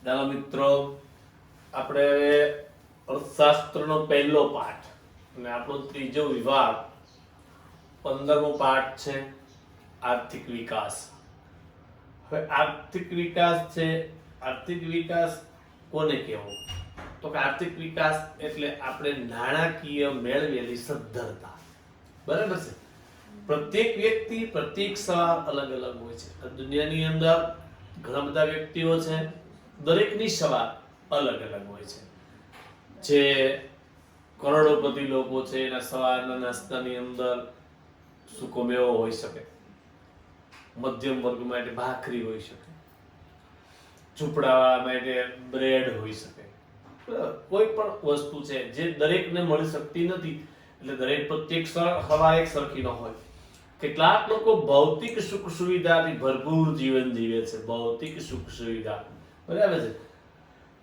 ચાલો મિત્રો, આપણે હવે અર્થશાસ્ત્રનો પહેલો પાઠ અને આપણો ત્રીજો વિભાગ 15મો પાઠ છે આર્થિક વિકાસ. હવે આર્થિક વિકાસ છે. આર્થિક વિકાસ કોને કહેવો? તો કે આર્થિક વિકાસ એટલે આપણે નાણાકીય મેળવેલી સદ્ધરતા. બરાબર છે. પ્રત્યેક વ્યક્તિ, પ્રત્યેક સવાલ અલગ અલગ હોય છે. દુનિયાની અંદર ઘણા બધા વ્યક્તિઓ છે, દરેકની સવાલ અલગ અલગ હોય છે. જે કરોડોપતિ લોકો છે એના સવારના નાસ્તાની અંદર સૂકો મેવો હોઈ શકે, મધ્યમ વર્ગ માટે ભાખરી હોઈ શકે, ઝૂંપડા માટે બ્રેડ હોઈ શકે. કોઈ પણ વસ્તુ છે જે દરેકને મળી શકતી નથી, એટલે દરેક પ્રત્યેક સવાર એક સરખી ન હોય. કેટલાક લોકો ભૌતિક સુખ સુવિધાથી ભરપૂર જીવન જીવે છે. ભૌતિક સુખ સુવિધા, બરાબર છે.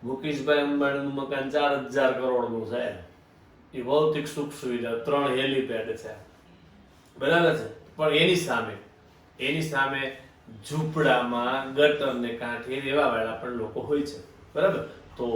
મુકેશભાઈ અંબાણીનું મકાન 4000 કરોડનું છે, એ ભૌતિક સુખ સુવિધા, 3 હેલીપેડ છે, બરાબર છે. પણ એની સામે ઝૂંપડામાં ગટરને કાંઠે રહેવા વાળા પણ લોકો હોય છે, બરાબર. તો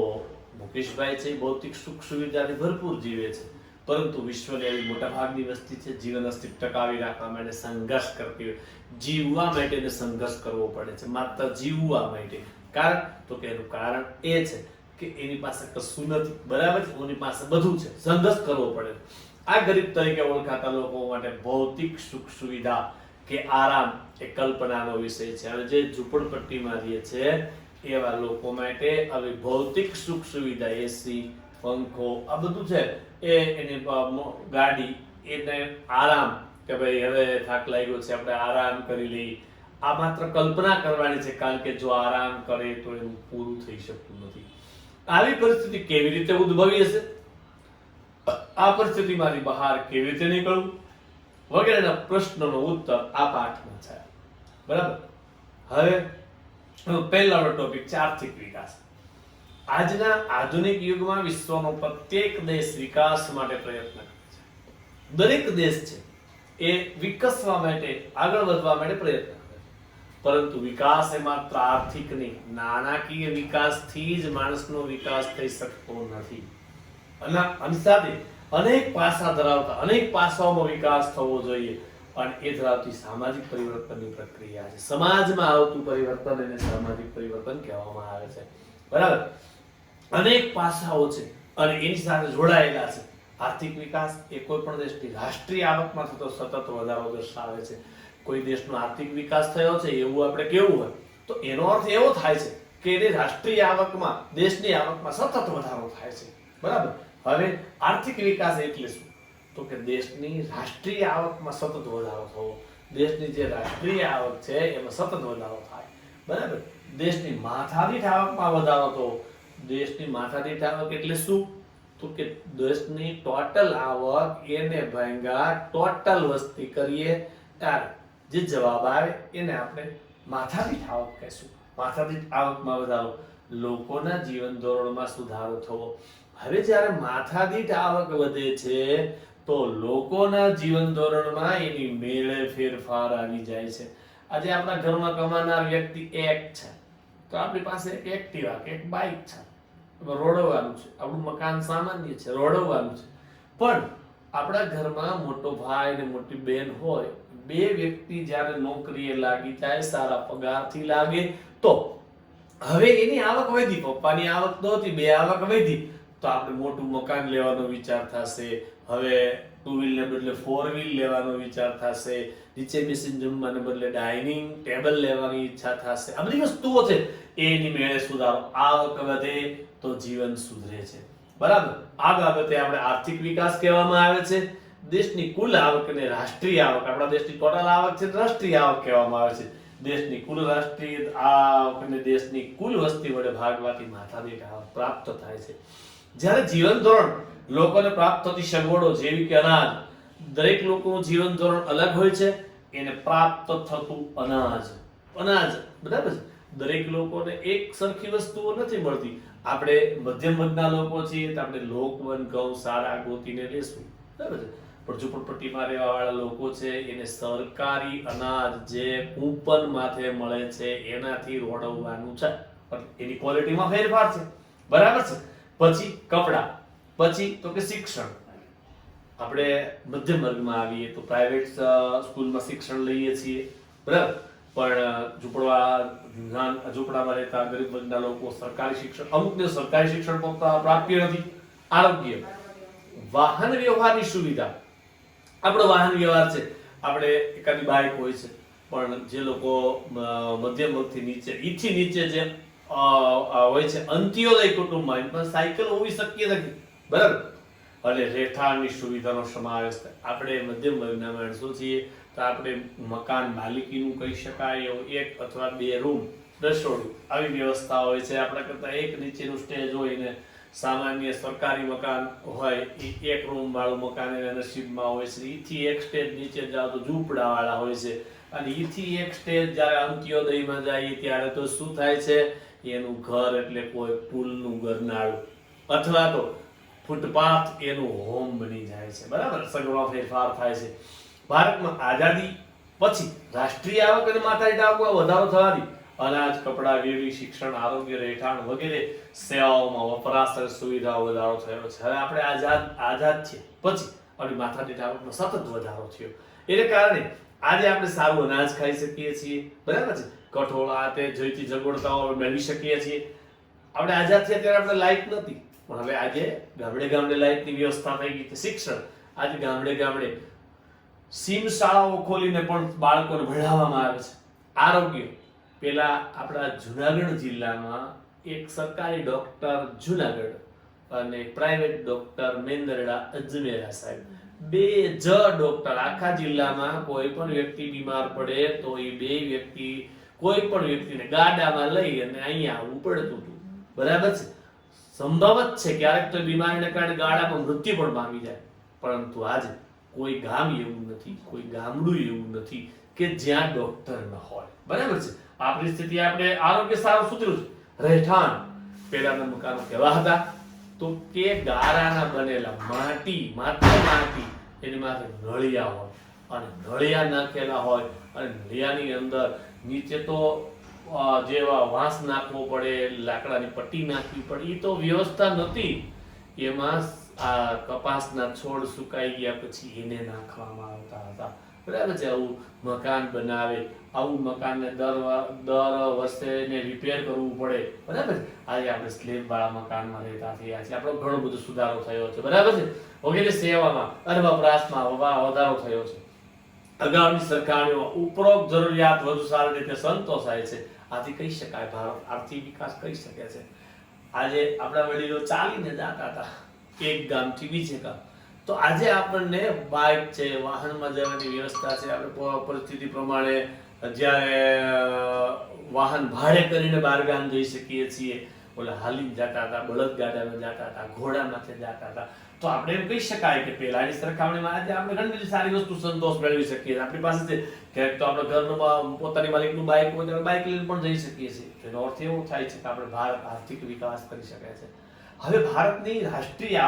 મુકેશભાઈ છે ભૌતિક સુખ સુવિધાથી ભરપૂર જીવે છે, પરંતુ વિશ્વની એવી મોટા ભાગની વસ્તી છે જીવન અસ્તિત્વ ટકાવી રાખવા માટે સંઘર્ષ કરતી હોય. જીવવા માટે સંઘર્ષ કરવો પડે છે, માત્ર જીવવા માટે. કારણ તો કે એનું કારણ એ છે કે એની પાસે કશું નથી, બરાબર છે. એની પાસે બધું છે, સંઘર્ષ કરવો પડે. આ ગરીબ તરીકે ઓળખાતા લોકો માટે ભૌતિક સુખ સુવિધા કે આરામ એ કલ્પનાનો વિષય છે. અને જે ઝૂંપડપટ્ટીમાં રહે છે એવા લોકો માટે આવી ભૌતિક સુખ સુવિધા, એસી, પંખો, આ બધું છે, એની ગાડી, એને આરામ, કે ભાઈ હવે થાક લાગ્યો છે આપણે આરામ કરી લઈએ, આ માત્ર કલ્પના કરવાની છે. કારણ કે જો આરામ કરે તો એનું પૂરું થઈ શકતું નથી. આવી પરિસ્થિતિ કેવી રીતે ઉદ્ભવી હશે, આ પરિસ્થિતિમાંથી બહાર કેવી રીતે નીકળવું વગેરેના પ્રશ્નોનો ઉત્તર આ પાઠમાં છે, બરાબર. હવે પહેલાનો ટોપિક છે આર્થિક વિકાસ. આજના આધુનિક યુગમાં વિશ્વનો પ્રત્યેક દેશ વિકાસ માટે પ્રયત્ન કરે છે. દરેક દેશ છે એ વિકસવા માટે, આગળ વધવા માટે પ્રયત્ન કરે છે. પરંતુ વિકાસ એ માત્ર આર્થિક નહીં, નાણાકીય વિકાસથી જ માણસનો વિકાસ થઈ શકતો નથી. અને સાથે અનેક પાસા ધરાવતા, અનેક પાસાઓમાં વિકાસ થવો જોઈએ. અને એ ધરાવતી સામાજિક પરિવર્તનની પ્રક્રિયા છે. સમાજમાં આવતું પરિવર્તન એને સામાજિક પરિવર્તન કહેવામાં આવે છે, બરાબર. અનેક પાસાઓ છે અને એની સાથે જોડાયેલા છે. આર્થિક વિકાસ એ કોઈ પણ દેશની રાષ્ટ્રીય આવકમાં થતો સતત વધારો દર્શાવે છે. કોઈ દેશનો આર્થિક વિકાસ થયો છે એવું આપણે કેવું હોય તો એનો અર્થ એવો થાય છે કે એની રાષ્ટ્રીય આવકમાં, દેશની આવકમાં સતત વધારો થાય છે, બરાબર. હવે આર્થિક વિકાસ એટલે શું? તો કે દેશની રાષ્ટ્રીય આવકમાં સતત વધારો થવો. દેશની જે રાષ્ટ્રીય આવક છે એમાં સતત વધારો થાય, બરાબર. દેશની માથાદીઠ આવકમાં વધારો થવો. દેશની માથાદીઠ આવક એટલે શું? તો કે દેશની ટોટલ આવક એને ભાગ્યા ટોટલ વસ્તી કરીએ ત્યારે જે જવાબ આવે એને આપણે માથાદીઠ આવક કહેશું. માથાદીઠ આવકમાં વધારો, લોકોના જીવન ધોરણમાં સુધારો થવો. હવે જ્યારે માથાદીઠ આવક વધે છે તો લોકોના જીવન ધોરણમાં એની મેળે ફેરફાર આવી જાય છે. આજે આપણા ઘરમાં કમાનાર વ્યક્તિ એક છે તો આપણી પાસે એક એક્ટિવા કે એક બાઇક છે, રોડવાનું છે, આપણું મકાન સામાન્ય છે, રોડવાનું છે. પણ આપણા ઘરમાં મોટો ભાઈ ને મોટી બેન હોય, બે વ્યક્તિ જ્યારે નોકરીએ લાગી જાય, સારા પગારથી લાગે, તો હવે એની આવક વધી, પપ્પાની આવક નહોતી, બે આવક વધી, તો આપણે મોટું મકાન લેવાનો વિચાર થશે. હવે 2 વ્હીલ ને બદલે 4 વ્હીલ લેવાનો વિચાર થશે. નીચે બેસીને જમવાને બદલે ડાઇનિંગ ટેબલ લેવાની ઈચ્છા થશે. આ બધી વસ્તુઓ છે એની મેળે સુધારો. આવક વધે તો જીવન સુધરે છે, બરાબર. આ બાબતે આપણે આર્થિક વિકાસ કહેવામાં આવે છે. દેશની કુલ આવકને રાષ્ટ્રીય આવક, આપણા દેશની ટોટલ આવક છે રાષ્ટ્રીય આવક કહેવામાં આવે છે. દેશની કુલ રાષ્ટ્રીય આવક અને દેશની કુલ વસ્તી વડે ભાગવાથી માથાદીઠ આવક પ્રાપ્ત થાય છે. જ્યારે જીવન ધોરણ, લોકોને પ્રાપ્ત થતી સગવડો જેવી કે અનાજ, દરેક લોકોનું જીવન ધોરણ અલગ હોય છે. એને પ્રાપ્ત થતું અનાજ, બરાબર છે. દરેક લોકોને એક સરખી વસ્તુઓ નથી મળતી. આપણે મધ્યમ વર્ગના લોકો છીએ તો આપણે લોકવન ઘઉં સારા ગોતીને લેશું, બરાબર છે. પણ ઝૂંપડપટ્ટીમાં રહેવા વાળા લોકો છે એને સરકારી અનાજ જે કૂપન માથે મળે છે એનાથી રોડવવાનું છે, પણ એની ક્વોલિટીમાં ફેરફાર છે, બરાબર છે. પછી કપડા, પછી તો કે શિક્ષણ. આપણે મધ્યમ વર્ગમાં આવીએ તો પ્રાઇવેટ સ્કૂલમાં શિક્ષણ લઈએ છીએ, બરાબર, પણ ઝૂંપડામાં રહેતા ગરીબ વર્ગના લોકો સરકારી શિક્ષણ, અમુકને સરકારી શિક્ષણ પ્રાપ્ય નથી. આરોગ્ય, વાહન વ્યવહારની સુવિધા. આપણો વાહન વ્યવહાર છે, આપણે એકાદી બાઇક હોય છે, પણ જે લોકો મધ્યમ વર્ગથી નીચે ઈથી નીચે જે હોય છે અંત્યોદય કુટુંબમાં, એમાં સાયકલ હોવી શક્ય નથી, બરાબર. અને રહેઠાણની સુવિધાનો સમાવેશ થાય. આપણે મધ્યમ વર્ગના માણસો છીએ તો આપણે મકાન માલિકીનું કહી શકાય એવું 1 અથવા 2 રૂમ, રસોડું, આવી વ્યવસ્થા હોય છે. આપણા કરતાં એક નીચેનું સ્ટેજ હોય ને સામાન્ય સરકારી મકાન હોય એ 1 રૂમ વાળું મકાન એના નસીબમાં હોય છે. ઈથી એક સ્ટેજ નીચે જાવ તો ઝૂંપડા વાળા હોય છે, અને ઈથી એક સ્ટેજ જ્યારે અંત્યોદયમાં જાય ત્યારે તો શું થાય છે, એનું ઘર એટલે કોઈ પુલનું ગરનાળું અથવા તો ફૂટપાથ એનું હોમ બની જાય છે, બરાબર. સગળો ફેરફાર થાય છે. ભારતમાં આઝાદી પછી રાષ્ટ્રીય આવક અને માથાદીઠ આવકમાં વધારો થવાથી અનાજ, કપડા, વીજળી, શિક્ષણ, આરોગ્ય, રહેઠાણ વગેરે સેવાઓમાં વપરાશ અને સુવિધાઓ વધારો થયો છે. હવે આપણે આઝાદ છે પછી આપણી માથાદીઠ આવકમાં સતત વધારો થયો. એને કારણે આજે આપણે સારું અનાજ ખાઈ શકીએ છીએ, બરાબર છે. કઠોળ આ તે જોઈતી સગવડતાઓ મેળવી શકીએ છીએ. આપણે આઝાદ થયા ત્યારે આપણે લાઇટ નહોતી, પણ હવે આજે ગામડે ગામડે લાઇટની વ્યવસ્થા થઈ ગઈ છે. શિક્ષણ, આજે ગામડે ગામડે સીમ શાળાઓ ખોલીને પણ બાળકોને ભણાવવામાં આવે છે. આરોગ્ય, પેલા આપણા જુનાગઢ જિલ્લામાં એક સરકારી ડોક્ટર જુનાગઢ અને પ્રાઇવેટ ડોક્ટર મેંદરડા અજમેરા સાહેબ, 2 જ ડોક્ટર આખા જિલ્લામાં. કોઈ પણ વ્યક્તિ બીમાર પડે તો એ 2 વ્યક્તિ કોઈ પણ વ્યક્તિને ગાડામાં લઈ અને અહીંયા આવવું પડતું હતું, બરાબર છે. સંભવ જ છે ક્યારેક તો બીમારીને કારણે ગાડામાં મૃત્યુ પણ પામી જાય, પરંતુ આજે કોઈ ગામ એવું નથી, કોઈ ગામડું એવું નથી કે જ્યાં ડોક્ટર ન હોય, બરાબર છે. આ પરિસ્થિતિ આપણે આરોગ્ય સારું સુધર્યું છે. રહેઠાણ, પહેલાના મકાનો કેવા હતા તો કે ગારાના બનેલા, માત્ર માટી, એની માથે નળિયા હોય અને નળિયા નાખેલા હોય, અને નળિયાની અંદર નીચે તો જેવા વાંસ નાખવો પડે, લાકડાની પટ્ટી નાખવી પડે, એ તો વ્યવસ્થા નથી. એમાં આ કપાસના છોડ સુકાઈ ગયા પછી એને નાખવામાં આવતા હતા, બરાબર છે. આવું મકાન બનાવે, આવું મકાનને દર વર્ષે ને રિપેર કરવું પડે, બરાબર. આજે આપણે સ્લેબ વાળા મકાનમાં રહેતા થયા છે. આપણો ઘણો બધો સુધારો થયો છે, બરાબર છે. વગેરે સેવામાં અને વપરાશમાં વધારો થયો છે. અગાઉની સરકારોમાં ઉપરોક્ત જરૂરિયાત વધુ સારી રીતે સંતોષાય છે. આથી કહી શકાય ભારત આર્થિક વિકાસ કરી શકે છે. આજે આપણા વડીલો ચાલીને જતા હતા એક ગામથી બીજે ગામ, તો આજે આપણને બાઇક છે, વાહનમાં જવાની વ્યવસ્થા છે. આપણે પરિસ્થિતિ પ્રમાણે જ્યારે વાહન ભાડે કરીને બહાર ગામ જઈ શકીએ છીએ. ઓલા હાલીને જતા હતા, બળદગાડામાં જતા હતા, ઘોડા માથે જતા હતા. તો આપણે એમ કહી શકાય કે પહેલાની સરખામણીમાં આજે આપણે ઘણી બધી સારી વસ્તુ સંતોષ મેળવી શકીએ. આપણી પાસે છે ક્યારેક તો આપણે ઘરનું પોતાની માલિકનું બાઇક હોય તો બાઇક લઈને પણ જઈ શકીએ છીએ. એનો અર્થ એવો થાય છે કે આપણે ભારત આર્થિક વિકાસ કરી શકે છે. હવે ભારતની રાષ્ટ્રીય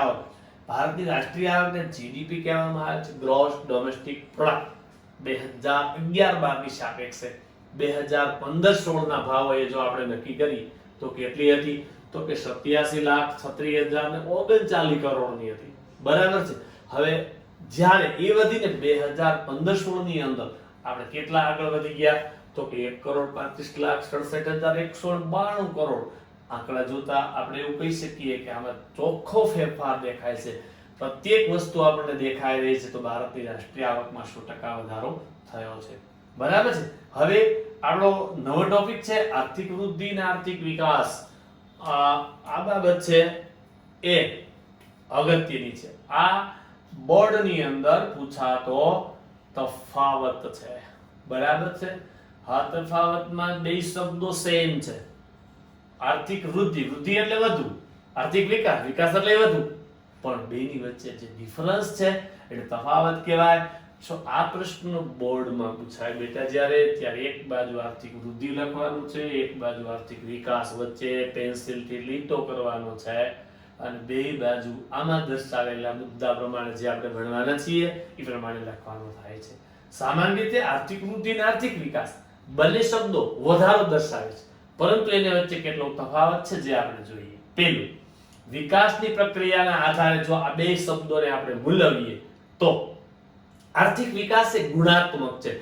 આવકને જીડીપી કહેવામાં આવે છે, ગ્રોસ ડોમેસ્ટિક પ્રોડક્ટ. 2011-12ની સાપેક્ષે 2015-16ના ભાવોએ જો આપણે નક્કી કરી તો કેટલી હતી તો કે 87,36,039 કરોડની હતી, બરાબર છે. હવે જ્યારે એ વધીને 2015-16ની અંદર આપણે કેટલા આગળ વધી ગયા તો કે 1,35,67,192 કરોડ. આંકડા જોતા આપણે એવું કહી શકીએ કે આમાં ચોખ્ખો ફેરફાર દેખાય છે. પ્રત્યેક વસ્તુ આપણને દેખાઈ રહી છે તો ભારતની રાષ્ટ્રીય આવકમાં 100% વધારો થયો છે, બરાબર છે. હવે આપણો નવો ટોપિક છે આર્થિક વૃદ્ધિ અને આર્થિક વિકાસ. આ બાબત છે એ અગત્યની છે. આ બોર્ડની અંદર પૂછાતો તફાવત છે, બરાબર છે. હા, તફાવતમાં 2 શબ્દો સેમ છે. આર્થિક વૃદ્ધિ એટલે વધુ, આર્થિક વિકાસ એટલે વધુ, પણ બેની વચ્ચે જે ડિફરન્સ છે એટલે તફાવત કહેવાય. તો આ પ્રશ્ન બોર્ડમાં પૂછાય બેટા ત્યારે એક બાજુ આર્થિક વૃદ્ધિ લખવાનું છે, એક બાજુ આર્થિક વિકાસ, વચ્ચે પેન્સિલથી લીટો કરવાનો છે, અને બે બાજુ આમાં દર્શાવેલા મુદ્દા પ્રમાણે જે આપણે ભણવાના છીએ એ પ્રમાણે લખવાનું થાય છે. સામાન્ય રીતે આર્થિક વૃદ્ધિ અને આર્થિક વિકાસ બંને શબ્દો વધારો દર્શાવે છે, પરંતુ એની વચ્ચે કેટલો તફાવત છે જે આપણે જોઈએ. પહેલું, વિકાસની પ્રક્રિયાના આધારે જો આ બે શબ્દોને આપણે મૂલવીએ તો આર્થિક વિકાસ એ ગુણાત્મક છે.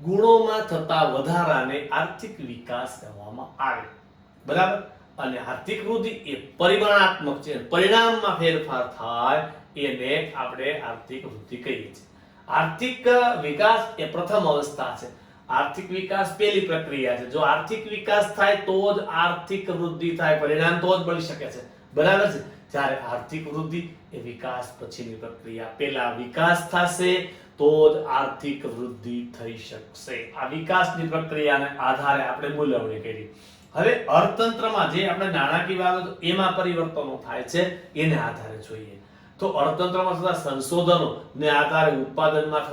ગુણોમાં થતા વધારાને આર્થિક વિકાસ કહેવામાં આવે. બરાબર? અને આર્થિક વૃદ્ધિ એ પરિમાણાત્મક છે. પરિણામમાં ફેરફાર થાય એને આપણે આર્થિક વૃદ્ધિ કહીએ છીએ. આર્થિક વિકાસ એ પ્રથમ અવસ્થા છે. આર્થિક વિકાસ પહેલી પ્રક્રિયા છે. જો આર્થિક વિકાસ થાય તો જ આર્થિક વૃદ્ધિ થાય, પરિણામ તો જ મળી શકે છે. બરાબર છે? જ્યારે આર્થિક વૃદ્ધિ એ વિકાસ પછીની પ્રક્રિયા. પહેલા વિકાસ થશે તો જ આર્થિક વૃદ્ધિ થઈ શકશે. આ વિકાસની પ્રક્રિયાને આધારે આપણે મૂલવણી કરી. હવે અર્થતંત્રમાં જે આપણે નાણાકીય બાબતો એમાં પરિવર્તનો થાય છે એને આધારે જોઈએ તો અર્થતંત્રમાં થતા સંશોધનો ને આધારે ઉત્પાદનમાં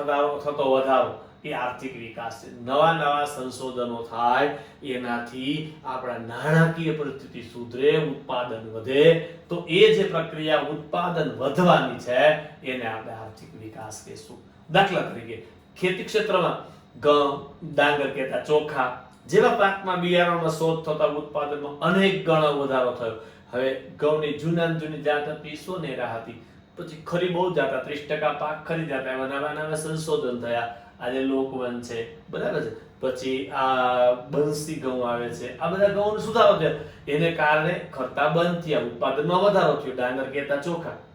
થતો વધારો એ આર્થિક વિકાસ છે. નવા નવા સંશોધનો થાય એનાથી આપણા નાણાકીય પરિસ્થિતિ સુધરે, ઉત્પાદન વધે, તો એ જે પ્રક્રિયા ઉત્પાદન વધવાની છે એને આપણે આર્થિક વિકાસ કહીશું. દાખલા તરીકે ખેતી ક્ષેત્રમાં ઘઉં, ડાંગર કેતા ચોખા જેવા પાકમાં બિયારણમાં શોધ થતા ઉત્પાદનમાં અનેક ગણો વધારો થયો. હવે ઘઉંની જૂની જાત હતી સોનેરા હતી, પછી ખરી બહુ જાત 30% પાક ખરી જાત, એમાં નવા નવા સંશોધન થયા. આજે લોકવન છે, બરાબર છે, પછી આ બંસી ઘઉં આવે છે, આ બધા ઘઉંનો સુધારો થયો. એને કારણે ખરતા બંધ થયા, ઉત્પાદનમાં વધારો થયો. ડાંગર કેતા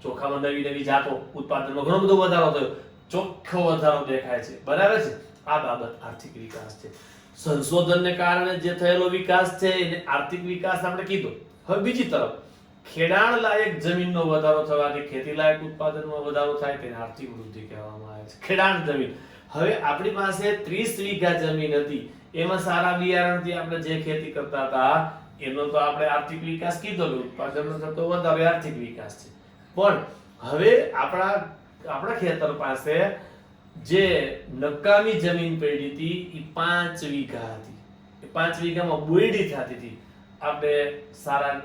ચોખામાં નવી નવી જાતો, ઉત્પાદનમાં ઘણો બધો વધારો થયો, ચોખ્ખો વધારો દેખાય છે. બરાબર છે? આ બાબત આર્થિક વિકાસ છે. સંશોધનને કારણે જે થયેલો વિકાસ છે એને આર્થિક વિકાસ આપણે કીધો. હવે બીજી તરફ ખેડાણ લાયક જમીનનો વધારો થવાથી ખેતી લાયક ઉત્પાદનમાં વધારો થાય તેને આર્થિક વૃદ્ધિ કહેવામાં આવે છે. ખેડાણ જમીન, હવે આપણી પાસે 30 વીઘા જમીન હતી, એમાં સારા બિયારણથી આપણે જે ખેતી કરતા હતા એનો તો આપણે આર્થિક વિકાસ કીધો, ઉત્પાદનનો થતો વધારો આર્થિક વિકાસ છે. પણ હવે આપણા ખેતર પાસે જે નકામી જમીન પડી હતી એ 5 વીઘા હતી. એ 5 વીઘામાં બોયડી થતી હતી. આપણે સારા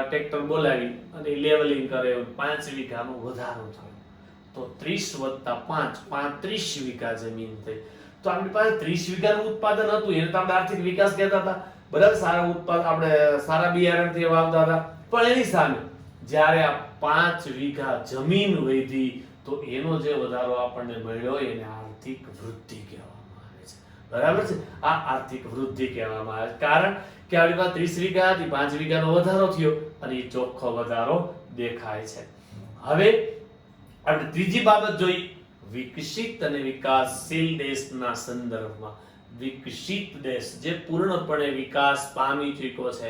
ટ્રેક્ટર બોલાવી અને લેવલિંગ કરે, 5 વીઘાનો વધારો થયો તો 30 + 5 35 વીઘા જમીન થઈ. તો આપણી પાસે 30 વીઘાનું ઉત્પાદન હતું, એને તો આપણે આર્થિક વિકાસ કહેતા હતા. બરાબર? સારા ઉત્પાદન આપણે સારા બિયારણથી વાવતા હતા. પણ એની સામે જ્યારે આ 5 વીઘા જમીન વધી તો એનો જે વધારો આપણને મળ્યો એને આર્થિક વૃદ્ધિ કહેવામાં આવે છે. બરાબર છે? આ આર્થિક વૃદ્ધિ કહેવામાં આવે છે. કારણ કે આપણી પાસે 30 વીઘા હતી, 5 વીઘાનો વધારો થયો અને એ ચોખ્ખો વધારો દેખાય છે. હવે આપણે ત્રીજી બાબત જોઈ, વિકસિત અને વિકાસશીલ દેશના સંદર્ભમાં. વિકસિત દેશ જે પૂર્ણપણે વિકાસ પામી ચૂક્યો છે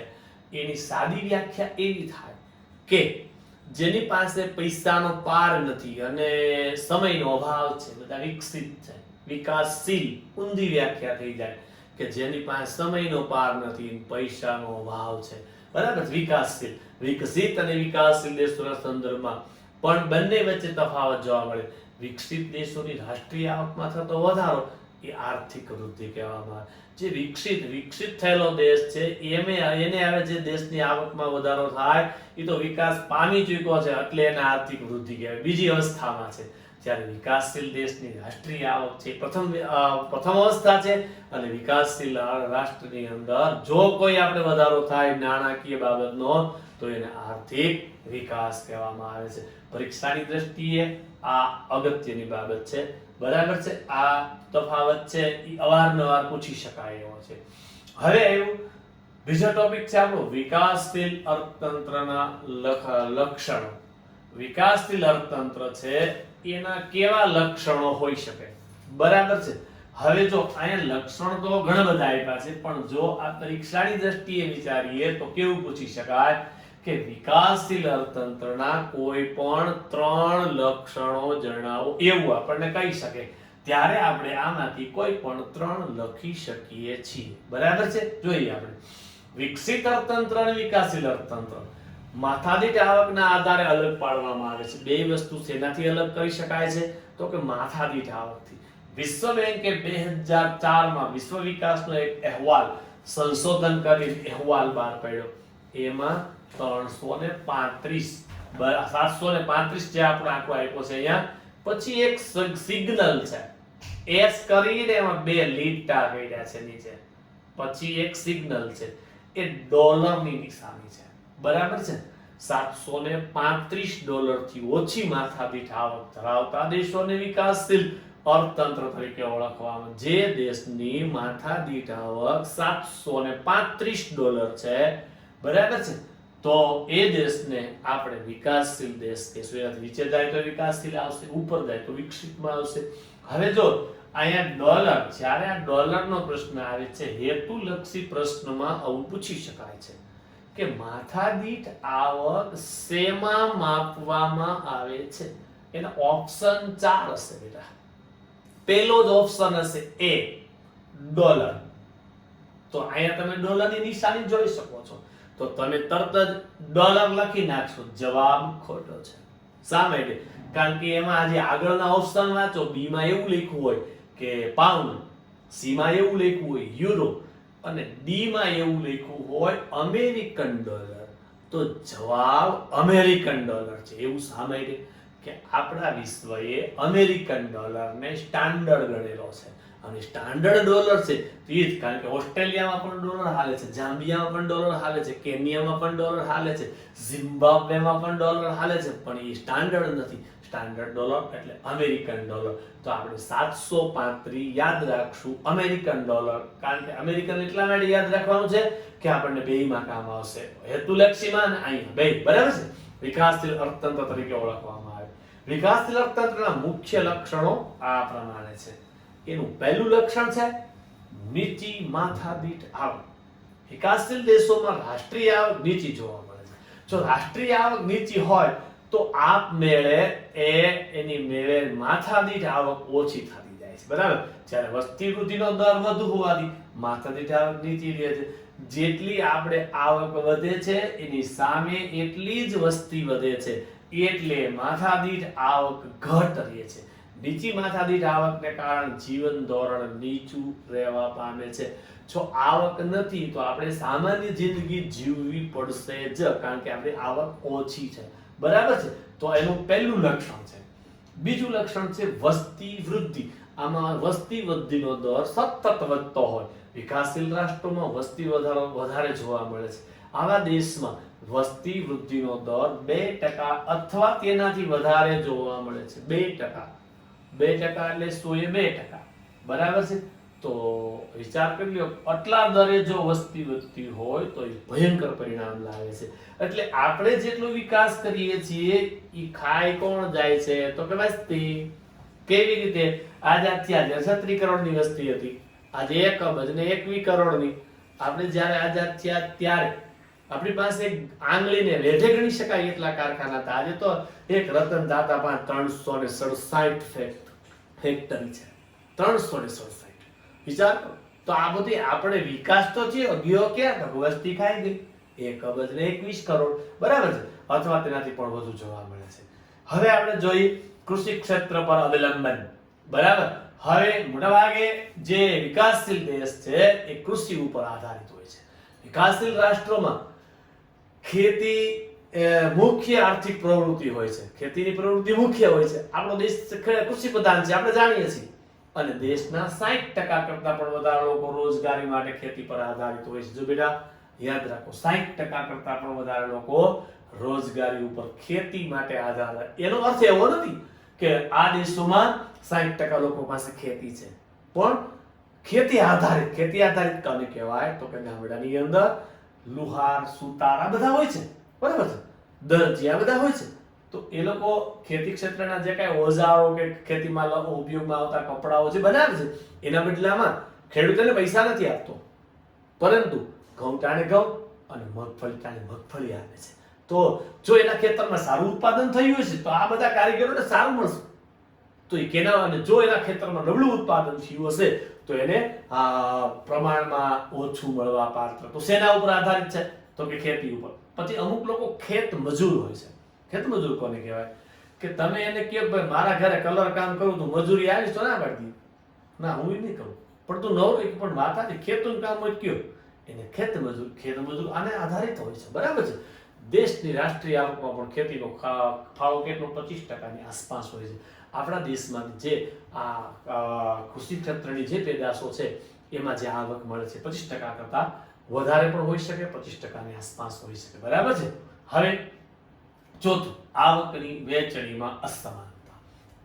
એની સાદી વ્યાખ્યા એવી થાય કે જેની પાસે પૈસાનો પાર નથી અને સમયનો અભાવ છે, બધા વિકસિત છે. વિકાસશીલ ઊંધી વ્યાખ્યા થઈ જાય કે જેની પાસે સમયનો પાર નથી, પૈસાનો અભાવ છે. બરાબર? વિકાસશીલ, વિકસિત અને વિકાસશીલ દેશોના સંદર્ભમાં પણ બંને વચ્ચે તફાવત જોવા મળે. વિકસિત દેશોની રાષ્ટ્રીય આવકમાં થતો વધારો એ આર્થિક વૃદ્ધિ કહેવામાં આવે. જે વિકસિત થયેલો દેશ છે એને હવે જે દેશની આવકમાં વધારો થાય એ તો વિકાસ પામી ચૂક્યો છે એટલે એને આર્થિક વૃદ્ધિ કહેવાય. બીજી અવસ્થામાં છે. જ્યારે વિકાસશીલ દેશની રાષ્ટ્રીય આવક છે પ્રથમ અવસ્થા છે અને વિકાસશીલ રાષ્ટ્રની અંદર જો કોઈ આપણે વધારો થાય નાણાકીય બાબતનો તો એને આર્થિક વિકાસ કહેવામાં આવે છે. પરીક્ષાની દ્રષ્ટિએ આ અગત્યની બાબત છે. બરાબર છે? આ તફાવત છે એ અવારનવાર પૂછી શકાય એવો છે. હવે આવ્યું બીજો ટોપિક છે આપણો વિકાસશીલ અર્થતંત્રના લક્ષણો. વિકાસશીલ અર્થતંત્ર છે એના કેવા લક્ષણો હોઈ શકે? બરાબર છે? હવે જો અહીંયા લક્ષણ તો ઘણા બધા આપ્યા છે પણ જો આ પરીક્ષાની દ્રષ્ટિએ વિચારીએ તો કેવું પૂછી શકાય કે વિકાસશીલ અર્થતંત્રના કોઈ પણ 3 લક્ષણો જણાવો એવું આપણને કહી શકે. ત્યારે આપણે આમાંથી કોઈ પણ 3 લખી શકીએ છીએ. બરાબર છે? જોઈએ આપણે વિકસિત અર્થતંત્ર અને વિકાસશીલ અર્થતંત્ર. માથાદીઠ આવકના આધારે અલગ પાડવામાં આવે છે. બે વસ્તુ શેનાથી અલગ કરી શકાય છે તો કે માથાદીઠ આવકથી. વિશ્વ બેંકે 2004માં વિશ્વ વિકાસનો એક અહેવાલ સંશોધન કરી અહેવાલ બહાર પાડ્યો. એમાં 735 જે આપણો આંકડો આપ્યો છે અહીંયા, પછી એક સિગ્નલ છે એસ કરીને એમાં 2 લીટા કર્યા છે નીચે, પછી એક સિગ્નલ છે એ ડોલરની નિશાની છે, બરાબર છે. $735 થી ઓછી માથાદીઠ આવક ધરાવતા દેશોને વિકાસશીલ અર્થતંત્ર તરીકે ઓળખવામાં. જે દેશની માથાદીઠ આવક $735 છે, બરાબર છે, તો એ દેશને આપણે વિકાસશીલ દેશ કહીશું. એનાથી નીચે જાય તો વિકાસશીલ આવશે, ઉપર જાય તો વિકસિતમાં આવશે. હવે જો અહીંયા ડોલર, જ્યારે આ ડોલરનો પ્રશ્ન આવે છે, હેતુલક્ષી પ્રશ્નમાં આવું પૂછી શકાય છે કે માથાદીઠ આવક શેમાં માપવામાં આવે છે. એના ઓપ્શન 4 હશે બેટા. પહેલો જ ઓપ્શન હશે એ, ડોલર. તો અહીંયા તમે ડોલરની નિશાની જોઈ શકો છો, તો તમે તરત જ ડોલર લખી નાખશો. જવાબ ખોટો છે. શા માટે? કારણ કે એમાં જે આગળના ઓપ્શન વાંચો, બી માં એવું લખ્યું હોય કે પાઉન્ડ, સી માં એવું લખ્યું હોય યુરો, અને ડી માં એવું લખ્યું હોય અમેરિકન ડોલર. તો જવાબ અમેરિકન ડોલર છે. એવું શા માટે? કે આપણા વિશ્વએ અમેરિકન ડોલરને સ્ટાન્ડર્ડ ગણેલો છે, અને સ્ટાન્ડર્ડ ડોલર છે તો એ જ. કારણ કે ઓસ્ટ્રેલિયામાં પણ ડોલર હાલે છે, જામ્બિયામાં પણ ડોલર હાલે છે, કેન્યામાં પણ ડોલર હાલે છે, ઝિમ્બાબ્વેમાં પણ ડોલર હાલે છે, પણ એ સ્ટાન્ડર્ડ નથી. સ્ટાન્ડર્ડ ડોલર એટલે અમેરિકન ડોલર. તો આપણે 735 યાદ રાખશું, અમેરિકન ડોલર. કારણ કે અમેરિકન એટલા માટે યાદ રાખવાનું છે કે આપણને બેયમાં કામ આવશે, હેતુલક્ષીમાં અને અહીંયા બે, બરાબર છે. વિકાસશીલ અર્થતંત્ર તરીકે ઓળખવામાં આવે. વિકાસશીલ અર્થતંત્રના મુખ્ય લક્ષણો આ પ્રમાણે છે. એનું પહેલું લક્ષણ છે નીચી માથાદીઠ આવક. વિકાસશીલ દેશોમાં રાષ્ટ્રીય આવક નીચી જોવા મળે છે. જો રાષ્ટ્રીય આવક નીચી હોય તો આપમેળે એની મેળે માથાદીઠ આવક ઓછી થતી જાય છે, બરાબર. જ્યારે વસ્તી વૃદ્ધિનો દર વધુ હોવાથી માથાદીઠ આવક નીચી રહે છે. જેટલી આપણે આવક વધે છે એની સામે એટલી જ વસ્તી વધે છે, એટલે માથાદીઠ આવક ઘટ રહે છે. નીચી માથાદીઠ આવકને કારણે જીવન ધોરણ નીચું રહેવા પામે છે. જો આવક નથી તો આપણે સામાન્ય જિંદગી જીવવી પડશે જ, કારણ કે આપણી આવક ઓછી છે, બરાબર છે. તો એનું પહેલું લક્ષણ છે. બીજું લક્ષણ છે વસ્તી વૃદ્ધિ. આમાં વસ્તી વૃદ્ધિનો દર સતત વધતો હોય. વિકાસશીલ રાષ્ટ્રોમાં વસ્તી વધારો વધારે જોવા મળે છે. આવા દેશમાં વસ્તી વૃદ્ધિનો દર 2% અથવા તેનાથી વધારે જોવા મળે છે. 2%. 2% એટલે 102%, બરાબર છે. તો વિચાર કરી લો, આટલા દરે જો વસ્તી વધતી હોય તો એ ભયંકર પરિણામ લાવે છે. એટલે આપણે જેટલો વિકાસ કરીએ છીએ એ ખાઈ કોણ જાય છે? તો કે વસ્તી. કેવી રીતે? આઝાદ થયા ત્યારે 36 કરોડની વસ્તી હતી, આજે 1 અબજ ને 21 કરોડની. આપણે જ્યારે આઝાદ થયા ત્યારે આપણી પાસે આંગળીને રેઢે ગણી શકાય એટલા કારખાના હતા. આજે તો એક રતન ટાટા પાસે 367 ફેક્ટરી છે, 367. વિચાર કરો. તો આ બધી આપણે વિકાસ તો છે, ગયો ક્યાં? વસ્તી ખાઈ ગઈ. 1 અબજ ને 21 કરોડ, બરાબર છે, અથવા તેનાથી પણ વધુ જોવા મળે છે. હવે આપણે જોઈએ કૃષિ ક્ષેત્ર પર અવલંબન, બરાબર. હવે મોટાભાગે જે વિકાસશીલ દેશ છે એ કૃષિ ઉપર આધારિત હોય છે. વિકાસશીલ રાષ્ટ્રોમાં ખેતી મુખ્ય આર્થિક પ્રવૃત્તિ હોય છે. ખેતીની પ્રવૃત્તિ મુખ્ય હોય છે. આપણો દેશ કૃષિ પ્રધાન છે, આપણે જાણીએ છીએ. અને દેશના 60% કરતા પણ વધારે લોકો રોજગારી માટે ખેતી પર આધારિત હોય છે. જો બેટા યાદ રાખો, 60% કરતા પણ વધારે લોકો રોજગારી ઉપર ખેતી માટે આધાર. એનો અર્થ એવો નથી કે આ દેશોમાં 60% લોકો પાસે ખેતી છે, પણ ખેતી આધારિત. ખેતી આધારિત કોને કહેવાય? તો કે ગામડાની અંદર લુહાર, સુતાર આ બધા હોય છે, બરાબર છે, દરજી આ બધા હોય છે. તો એ લોકો ખેતી ક્ષેત્રના જે કાંઈ ઓજારો કે ખેતીમાં ઉપયોગમાં આવતા કપડાઓ જે બનાવે છે એના બદલામાં ખેડૂતોને પૈસા નથી આપતો, પરંતુ ઘઉં ટાણે ઘઉં અને મગફળી ટાણે મગફળી આપે છે. તો જો એના ખેતરમાં સારું ઉત્પાદન થયું હશે તો આ બધા કારીગરોને સારું મળશે. તો એ કેના, અને જો એના ખેતરમાં નબળું ઉત્પાદન થયું હશે તો એને પ્રમાણમાં ઓછું મળવા પાત્ર. તો શેના ઉપર આધારિત છે? તો કે ખેતી ઉપર. પછી અમુક લોકો ખેત મજૂર હોય છે. ખેત મજૂર કોને કહેવાય? કે તમે એને કહો ભાઈ મારા ઘરે કલર કામ કરું તું મજૂરી આવીશ તો ના પાડી, ના હું નહીં કરું, પણ તું નવરો પણ માથાથી ખેતનું કામ હોય કયો, એને ખેત મજૂર. ખેત મજૂર આને આધારિત હોય છે, બરાબર છે. દેશની રાષ્ટ્રીય આવકમાં પણ ખેતીનો ફાળો કેટલો? 25%ની આસપાસ હોય છે. આપણા દેશમાં જે આ કૃષિ ક્ષેત્રની જે પેદાશો છે એમાં જે આવક મળે છે 25% કરતા વધારે પણ હોઈ શકે, 25% ની આસપાસ હોઈ શકે. બરાબર છે. હવે ચોથું, આવકની વહેંચણીમાં અસમાનતા.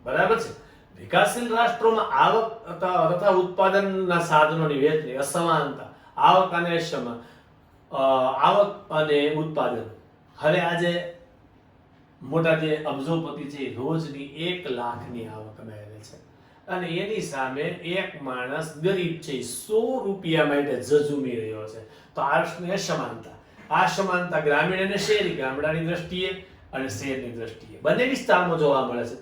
બરાબર છે. વિકાસશીલ રાષ્ટ્રોમાં આવક તથા ઉત્પાદનના સાધનોની વહેંચણી અસમાનતા, આવક અને ઉત્પાદન. હવે આજે મોટા જે અબજોપતિ છે રોજની 1 લાખની આવક મેળવે છે અને એની સામે એક માણસ ગરીબ છે 100 રૂપિયા માટે ઝઝૂમી રહ્યો છે. તો આવકની અસમાનતા. આ સમાનતા ગ્રામીણ અને શહેરી, ગામડાની દ્રષ્ટિએ અને શહેરની દ્રષ્ટિએ બંને વિસ્તારમાં જોવા મળે છે.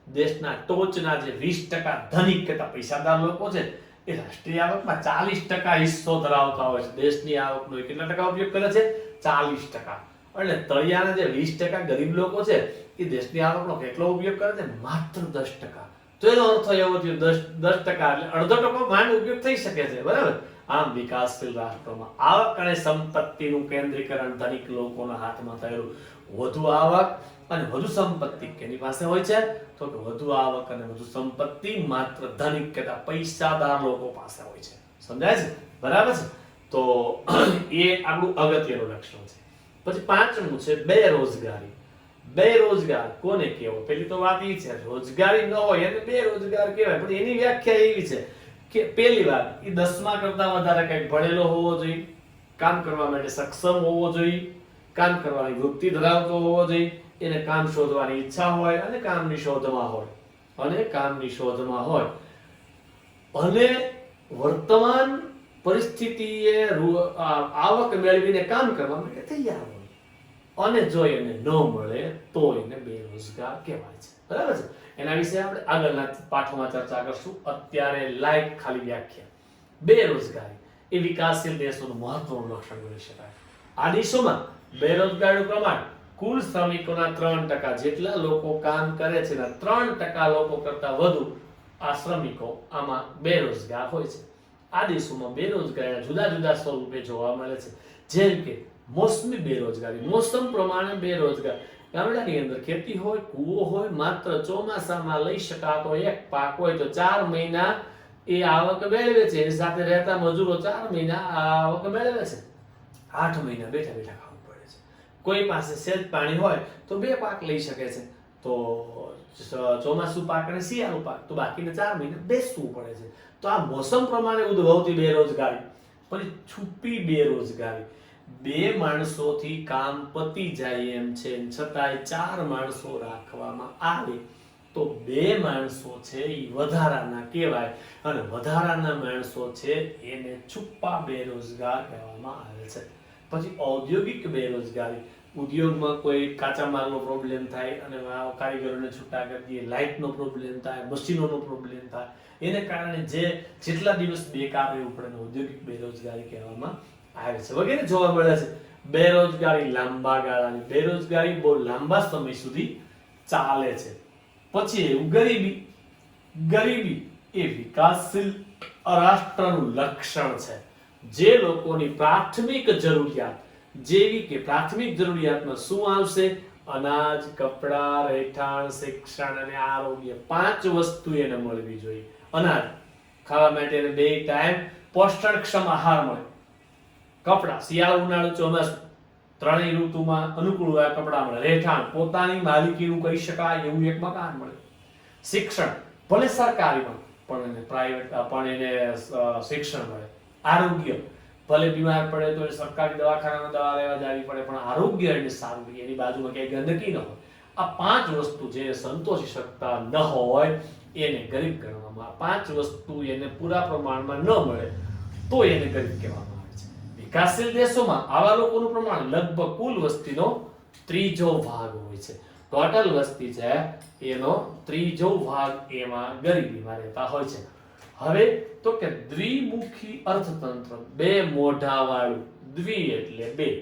દેશના ટોચના જે 20% ધનિક કરતા પૈસાદાર લોકો છે એ રાષ્ટ્રીય આવકમાં 40% હિસ્સો ધરાવતા હોય છે. દેશની આવકનો કેટલા ટકા ઉપયોગ કરે છે? 40%. એટલે તળિયાના જે 20% ગરીબ લોકો છે એ દેશની આવકનો કેટલો ઉપયોગ કરે છે? માત્ર 10%. તો એનો અર્થ એવો થયો 10% એટલે અડધો ટકો માંડ ઉપયોગ થઈ શકે છે. બરાબર. આમ વિકાસશીલ રાષ્ટ્રોમાં આવક અને સંપત્તિનું કેન્દ્રીકરણ ધનિક લોકોના હાથમાં થયેલું. વધુ આવક અને વધુ સંપત્તિ કેની પાસે હોય છે? તો કે વધુ આવક અને વધુ સંપત્તિ માત્ર ધનિક કરતા પૈસાદાર લોકો પાસે હોય છે. સમજાય છે? બરાબર છે. તો એ આપણું અગત્યનું લક્ષણ છે. પછી પાંચમું છે બેરોજગારી. બેરોજગાર કોને કહેવો? પેલી તો વાત એ છે રોજગારી ન હોય એને બેરોજગાર કહેવાય. પણ એની વ્યાખ્યા એવી છે કે પહેલી વાત એ 10મા કરતા વધારે કંઈક ભણેલો હોવો જોઈએ, કામ કરવા માટે સક્ષમ હોવો જોઈએ, કામ કરવાની વૃત્તિ ધરાવતો હોવો જોઈએ, એને કામ શોધવાની ઈચ્છા હોય અને કામની શોધમાં હોય અને વર્તમાન પરિસ્થિતિએ આવક મેળવીને કામ કરવા માટે તૈયાર હોય અને જો એને ન મળે તો એને બેરોજગાર કહેવાય છે. બરાબર છે. એના વિશે આપણે આગળના પાઠોમાં ચર્ચા કરશું. અત્યારે લાઈક ખાલી વ્યાખ્યા. બેરોજગારી એ વિકાસશીલ દેશોનું મહત્વનું લક્ષણ ગણી શકાય. આ દેશોમાં બેરોજગારીનું પ્રમાણ કુલ શ્રમિકોના 3% જેટલા લોકો કામ કરે છે ને 3% લોકો કરતા વધુ આ શ્રમિકો આમાં બેરોજગાર હોય છે. આ દેશોમાં બેરોજગારીના જુદા જુદા સ્વરૂપે જોવા મળે છે. જેમ કે મોસમી બેરોજગારી, મોસમ પ્રમાણે બેરોજગાર. ગામડાની અંદર ખેતી હોય, કૂવો હોય, માત્ર ચોમાસામાં લઈ શકાતો એક પાક હોય તો 4 મહિના એ આવક મેળવે છે. એની સાથે રહેતા મજૂરો 4 મહિના આવક મેળવે છે. 8 મહિના બેઠા બેઠા ખાવું પડે છે. કોઈ પાસે સેજ પાણી હોય તો 2 પાક લઈ શકે છે. તો ચોમાસુ પાક અને શિયાળુ પાક, તો બાકીના 4 મહિના બેસવું પડે છે. તો આ મોસમ પ્રમાણે ઉદ્ભવતી બેરોજગારી. પછી છુપી બેરોજગારી. 2 માણસોથી કામ પતી જાય એમ છે છતાંય 4 માણસો રાખવામાં આવે તો 2 માણસો છે એ વધારાના કહેવાય અને વધારાના માણસો છે એને છુપા બેરોજગાર કહેવામાં આવે છે. પછી ઔદ્યોગિક બેરોજગારી. ઉદ્યોગમાં કોઈ કાચા માલનો પ્રોબ્લેમ થાય અને કારીગરોને છૂટા કરી દઈએ, લાઇટનો પ્રોબ્લેમ થાય, મશીનોનો પ્રોબ્લેમ થાય, એને કારણે જેટલા દિવસ બેકાર રહેવું પડે ઔદ્યોગિક બેરોજગારી કહેવામાં આવે છે. વગેરે જોવા મળે છે. બેરોજગારી લાંબા ગાળાની. બેરોજગારી બહુ લાંબા સમય સુધી ચાલે છે. પછી એવું ગરીબી એ વિકાસશીલ રાષ્ટ્રનું લક્ષણ છે. જે લોકોની પ્રાથમિક જરૂરિયાત જેવી કે પ્રાથમિક જરૂરિયાતમાં શું આવશે? અનાજ, કપડાં, રહેઠાણ, શિક્ષણ અને આરોગ્ય. 5 વસ્તુ એને મળવી જોઈએ. અનાજ ખાવા માટે 2 ટાઈમ પોષણક્ષમ આહાર મળે. કપડાં શિયાળો, ઉનાળો, ચોમાસું ત્રણેય ઋતુમાં અનુકૂળ કપડાં મળે. રહેઠાણ પોતાની માલિકીનું કહી શકાય એવું એક મકાન મળે. શિક્ષણ ભલે સરકારી પણ એને પ્રાઇવેટ પણ એને શિક્ષણ મળે. આરોગ્ય ભલે બીમાર પડે તો સરકારી દવાખાનામાં દવા લેવા જવી પડે પણ આરોગ્ય એને સારું રહે, એની બાજુમાં ક્યાંય ગંદકી ન હોય. આ 5 વસ્તુ જે સંતોષી શકતા ન હોય એને ગરીબ ગણવામાં. 5 વસ્તુ એને પૂરા પ્રમાણમાં ન મળે તો એને ગરીબ કહેવામાં. વિકાસશીલ દેશોમાં આવા લોકોનું પ્રમાણ લગભગ કુલ વસ્તીનો 3જો ભાગ હોય છે. ટોટલ વસ્તી છે એનો 3જો ભાગ એમાં ગરીબીમાં રહેતા હોય છે. હવે તો કે દ્વિમુખી અર્થતંત્ર, 2 મોઢાવાળું. દ્વિ એટલે 2.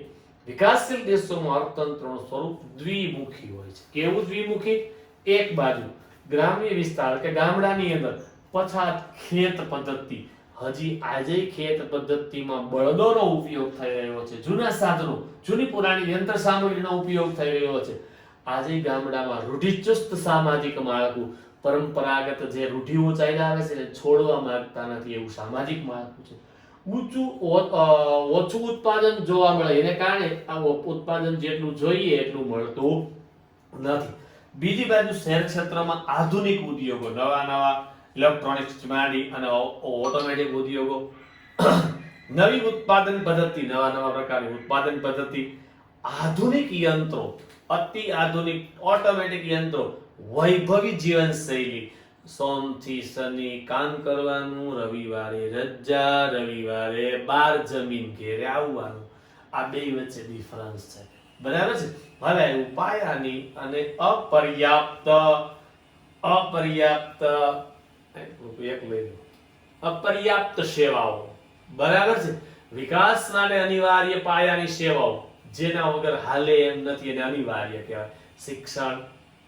વિકાસશીલ દેશોમાં અર્થતંત્રનું સ્વરૂપ દ્વિમુખી હોય છે. કેવું દ્વિમુખી? એક બાજુ ગ્રામ્ય વિસ્તાર કે ગામડાની અંદર પછાત ખેત પદ્ધતિ. હજી આજે ખેત પદ્ધતિમાં બળદોનો ઉપયોગ થઈ રહ્યો છે. જૂના સાધનો, જૂની પુરાણી યંત્ર સામગ્રીનો ઉપયોગ થઈ રહ્યો છે. આજે ગામડામાં રૂઢિચુસ્ત સામાજિક માળખું, પરંપરાગત જે રૂઢિઓ ચાલ્યા આવે છે એને છોડવા માંગતા નથી એવું સામાજિક માળખું છે. ઓછું ઉત્પાદન જોવા મળે, એને કારણે આ ઉત્પાદન જેટલું જોઈએ એટલું મળતું નથી. બીજી બાજુ શહેર ક્ષેત્રમાં આધુનિક ઉદ્યોગો, નવા ઇલેક્ટ્રોનિક્સ માંડી અને ઓટોમેટિક ઉદ્યોગો, નવી ઉત્પાદન પદ્ધતિ, નવા પ્રકારની ઉત્પાદન પદ્ધતિ, આધુનિક યંત્રો, અતિ આધુનિક ઓટોમેટિક યંત્રો, વૈભવી જીવનશૈલી, સોમથી શનિ કામ કરવાનું, રવિવારે રજા, રવિવારે બાર જમીન ઘેરે આવવાનું, આ બે વચ્ચે ડિફરન્સ છે. બરાબર છે. હવે આવ્યું પાયાની અને અપર્યાપ્ત સેવાઓ. બરાબર છે. વિકાસ માટે અનિવાર્ય પાયાની સેવાઓ જેના વગર હાલે એમ નથી એને અનિવાર્ય કહેવાય. શિક્ષણ,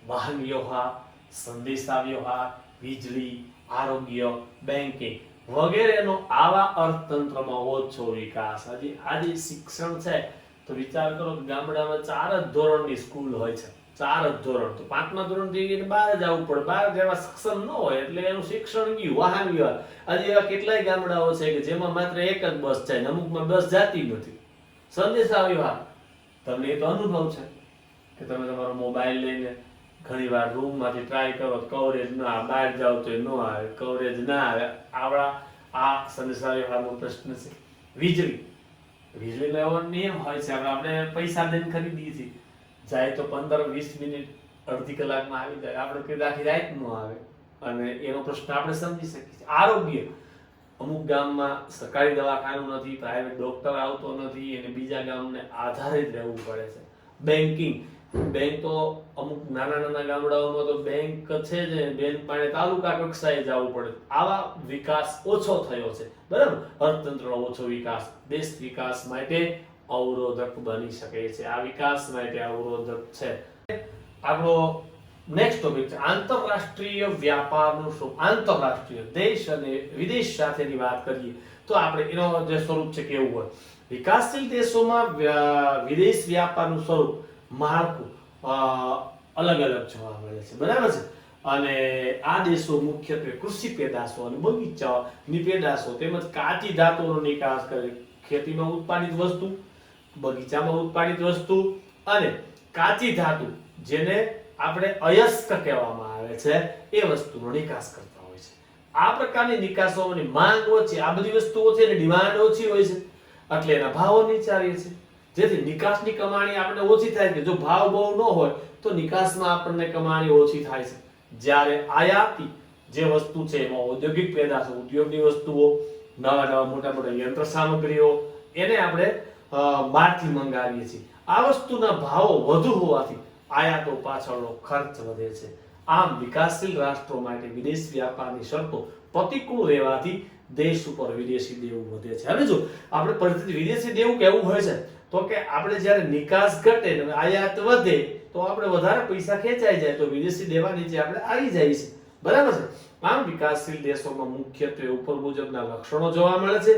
વાહન વ્યવહાર, સંદેશા વ્યવહાર, વીજળી, આરોગ્ય, બેન્કિંગ વગેરેનો આવા અર્થતંત્રમાં ઓછો વિકાસ. આજે શિક્ષણ છે તો વિચાર કરો કે ગામડામાં 4 જ ધોરણની સ્કૂલ હોય છે, 4 જ ધોરણ, તો 5મા ધોરણથી બહાર જવું પડે, બહાર જેવા સક્ષમ ન હોય એટલે એનું શિક્ષણ ગયું. વાહન વ્યવહાર, આજે એવા કેટલાય ગામડાઓ છે કે જેમાં માત્ર એક જ બસ જાય, અમુકમાં બસ જાતી નથી. સંદેશા વ્યવહાર, તમને એ તો અનુભવ છે કે તમે તમારો મોબાઈલ લઈને ઘણીવાર રૂમમાંથી ટ્રાય કરો, કવરેજ ના આવે, બહાર જાવ તો ન આવે, કવરેજ ના આવે. આ સંદેશા વ્યવહારનો પ્રશ્ન છે. વીજળીનો એવો નિયમ હોય છે, આપણે પૈસા દઈને ખરીદીએ છીએ, જાય તો 15-20 મિનિટ, અડધી કલાકમાં આવી જાય, આપણે કઈ આખી રાત ન આવે, અને એનો પ્રશ્ન આપણે સમજી શકીએ છીએ. આરોગ્ય, અમુક ગામમાં સરકારી દવાખાનું નથી, પ્રાઇવેટ ડોક્ટર આવતો નથી, અને બીજા ગામને આધારે જ રહેવું પડે છે. બેન્કિંગ, બેંક તો અમુક નાના ગામડાઓમાં તો બેંક છે જ બેંક પાસે તાલુકા કક્ષાએ જવું પડે. આવા વિકાસ ઓછો થયો છે. બરાબર. અર્થતંત્રનો ઓછો વિકાસ દેશ વિકાસ માટે અવરોધક બની શકે છે. આ વિકાસ માટે અવરોધક છે. આપણો નેક્સ્ટ ટોપિક છે આંતરરાષ્ટ્રીય વ્યાપારનું શું. આંતરરાષ્ટ્રીય દેશ અને વિદેશ સાથેની વાત કરીએ તો આપણે એનો જે સ્વરૂપ છે કેવું હોય. વિકાસશીલ દેશોમાં વિદેશ વ્યાપારનું સ્વરૂપ, માળખું અલગ જોવા મળે છે. બરાબર છે. અને આ દેશો મુખ્યત્વે કૃષિ પેદાશો અને બગીચાની પેદાશો તેમજ કાચી ધાતુઓનો નિકાસ કરે. ખેતીમાં ઉત્પાદિત વસ્તુ, બગીચામાં ઉત્પાદિત વસ્તુ અને કાચી ધાતુ જેને આપણે અયસ્ક કહેવામાં આવે છે એ વસ્તુનો નિકાસ કરતા હોય છે. આ પ્રકારની નિકાસોની માંગ ઓછી, આ બધી વસ્તુઓ છે એની ડિમાન્ડ ઓછી હોય છે એટલે એના ભાવો નીચા રહે છે. જેથી નિકાસની કમાણી આપણે ઓછી થાય છે. જો ભાવ બહુ ન હોય તો નિકાસમાં આપણને કમાણી ઓછી થાય છે. જ્યારે આયાતી જે વસ્તુ છે એમાં ઔદ્યોગિક પેદાશો, ઉદ્યોગની વસ્તુઓ, નવા મોટા યંત્ર સામગ્રીઓ એને આપણે બહારથી મંગાવીએ છીએ. આ વસ્તુના ભાવો વધુ હોવાથી આયાતો પાછળનો ખર્ચ વધે છે. આમ વિકાસશીલ રાષ્ટ્રો માટે વિદેશ વ્યાપારની શરતો પ્રતિકૂળ રહેવાથી દેશ ઉપર વિદેશી દેવું વધે છે. હવે જો આપણે પરિસ્થિતિ વિદેશી દેવું કેવું હોય છે તો કે આપણે જ્યારે નિકાસ ઘટે અને આયાત વધે તો આપણે વધારે પૈસા ખેંચાઈ જાય તો વિદેશી દેવા નીચે આપણે આવી જાય છે. બરાબર છે. આમ વિકાસશીલ દેશોમાં મુખ્યત્વે ઉપર મુજબના લક્ષણો જોવા મળે છે.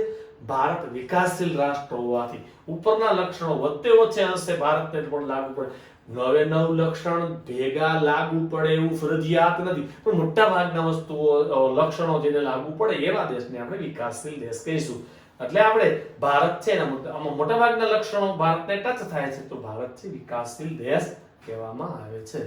ભારત વિકાસશીલ રાષ્ટ્ર હોવાથી ઉપરના લક્ષણો વચ્ચે ઓછે અંશે ભારતને પણ લાગુ પડે. 9 લક્ષણ ભેગા લાગુ પડે એવું ફરજિયાત નથી, પણ મોટા ભાગના વસ્તુઓ લક્ષણો જેને લાગુ પડે એવા દેશને આપણે વિકાસશીલ દેશ કહીશું. એટલે આપણે ભારત છે આમાં મોટા ભાગના લક્ષણો ભારતને ટચ થાય છે તો ભારત છે વિકાસશીલ દેશ કહેવામાં આવે છે.